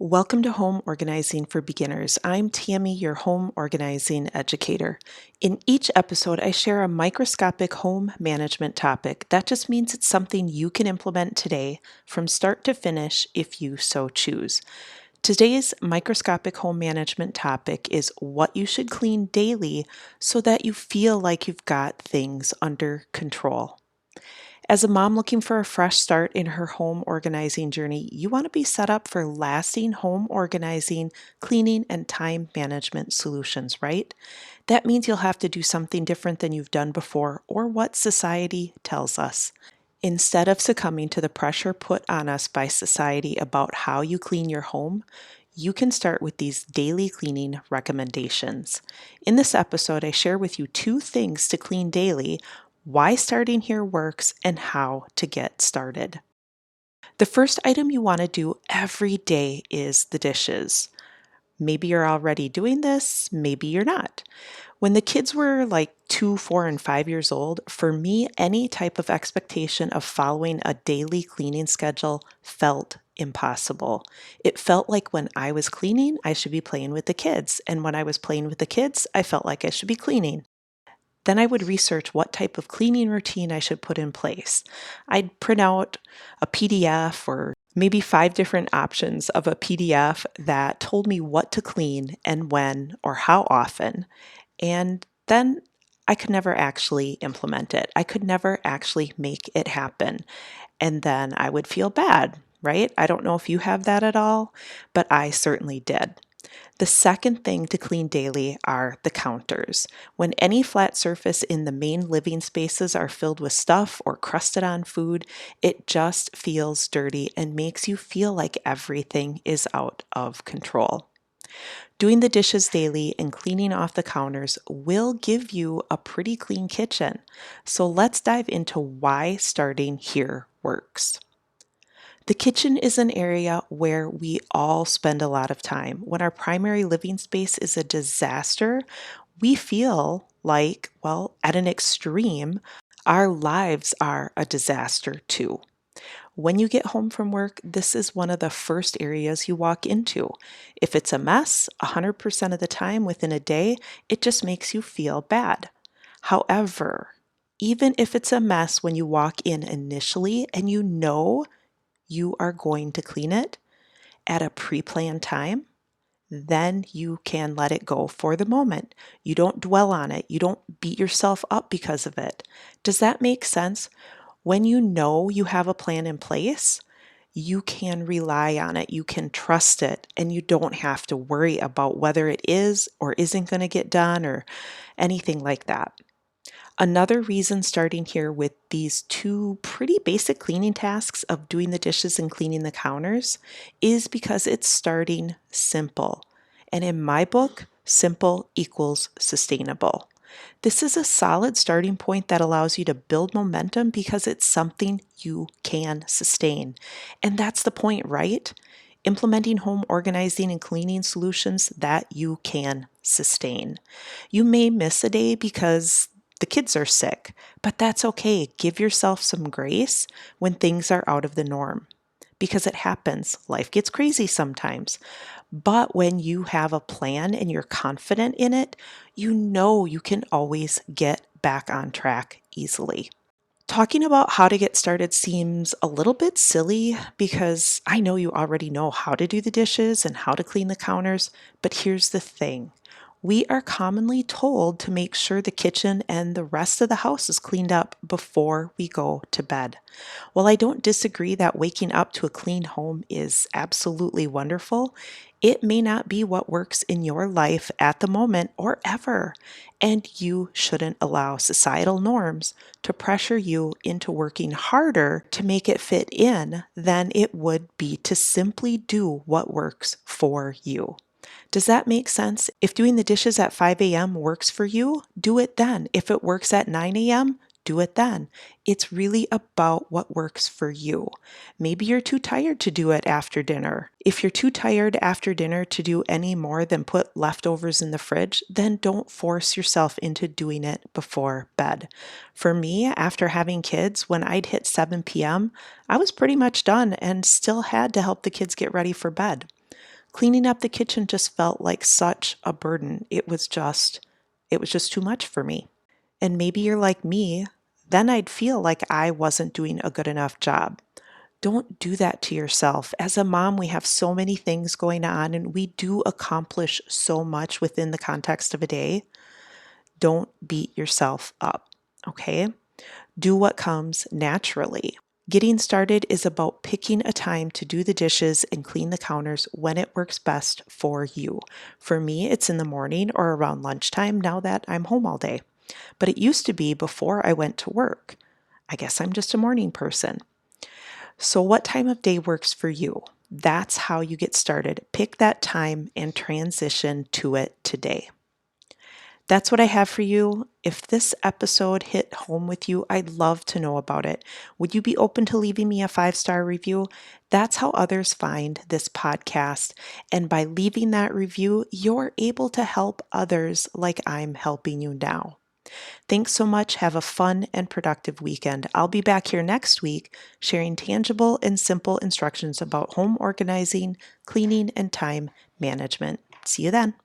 Welcome to Home Organizing for Beginners. I'm Tammy, your home organizing educator. In each episode, I share a microscopic home management topic. That just means it's something you can implement today from start to finish if you so choose. Today's microscopic home management topic is what you should clean daily so that you feel like you've got things under control. As a mom looking for a fresh start in her home organizing journey, you want to be set up for lasting home organizing, cleaning, and time management solutions, right? That means you'll have to do something different than you've done before or what society tells us. Instead of succumbing to the pressure put on us by society about how you clean your home, you can start with these daily cleaning recommendations. In this episode, I share with you 2 things to clean daily, why starting here works, and how to get started. The first item you want to do every day is the dishes. Maybe you're already doing this, maybe you're not. When the kids were like 2, 4, and 5 years old, for me, any type of expectation of following a daily cleaning schedule felt impossible. It felt like when I was cleaning, I should be playing with the kids. And when I was playing with the kids, I felt like I should be cleaning. Then I would research what type of cleaning routine I should put in place. I'd print out a PDF or maybe 5 different options of a PDF that told me what to clean and when or how often. And then I could never actually implement it. I could never actually make it happen. And then I would feel bad, right? I don't know if you have that at all, but I certainly did. The second thing to clean daily are the counters. When any flat surface in the main living spaces are filled with stuff or crusted on food, it just feels dirty and makes you feel like everything is out of control. Doing the dishes daily and cleaning off the counters will give you a pretty clean kitchen. So let's dive into why starting here works. The kitchen is an area where we all spend a lot of time. When our primary living space is a disaster, we feel like, well, at an extreme, our lives are a disaster too. When you get home from work, this is one of the first areas you walk into. If it's a mess, 100% of the time within a day, it just makes you feel bad. However, even if it's a mess when you walk in initially and you know you are going to clean it at a pre-planned time, then you can let it go for the moment. You don't dwell on it. You don't beat yourself up because of it. Does that make sense? When you know you have a plan in place, you can rely on it, you can trust it, and you don't have to worry about whether it is or isn't going to get done or anything like that. Another reason starting here with these 2 pretty basic cleaning tasks of doing the dishes and cleaning the counters is because it's starting simple. And in my book, simple equals sustainable. This is a solid starting point that allows you to build momentum because it's something you can sustain. And that's the point, right? Implementing home organizing and cleaning solutions that you can sustain. You may miss a day because the kids are sick, but that's okay. Give yourself some grace when things are out of the norm because it happens. Life gets crazy sometimes. But when you have a plan and you're confident in it, you know you can always get back on track easily. Talking about how to get started seems a little bit silly because I know you already know how to do the dishes and how to clean the counters, but here's the thing. We are commonly told to make sure the kitchen and the rest of the house is cleaned up before we go to bed. While I don't disagree that waking up to a clean home is absolutely wonderful, it may not be what works in your life at the moment or ever, and you shouldn't allow societal norms to pressure you into working harder to make it fit in than it would be to simply do what works for you. Does that make sense? If doing the dishes at 5 a.m. works for you, do it then. If it works at 9 a.m., do it then. It's really about what works for you. Maybe you're too tired to do it after dinner. If you're too tired after dinner to do any more than put leftovers in the fridge, then don't force yourself into doing it before bed. For me, after having kids, when I'd hit 7 p.m., I was pretty much done and still had to help the kids get ready for bed. Cleaning up the kitchen just felt like such a burden. It was just too much for me. And maybe you're like me, then I'd feel like I wasn't doing a good enough job. Don't do that to yourself. As a mom, we have so many things going on and we do accomplish so much within the context of a day. Don't beat yourself up, okay? Do what comes naturally. Getting started is about picking a time to do the dishes and clean the counters when it works best for you. For me, it's in the morning or around lunchtime now that I'm home all day. But it used to be before I went to work. I guess I'm just a morning person. So, what time of day works for you? That's how you get started. Pick that time and transition to it today. That's what I have for you. If this episode hit home with you, I'd love to know about it. Would you be open to leaving me a 5-star review? That's how others find this podcast. And by leaving that review, you're able to help others like I'm helping you now. Thanks so much. Have a fun and productive weekend. I'll be back here next week sharing tangible and simple instructions about home organizing, cleaning, and time management. See you then.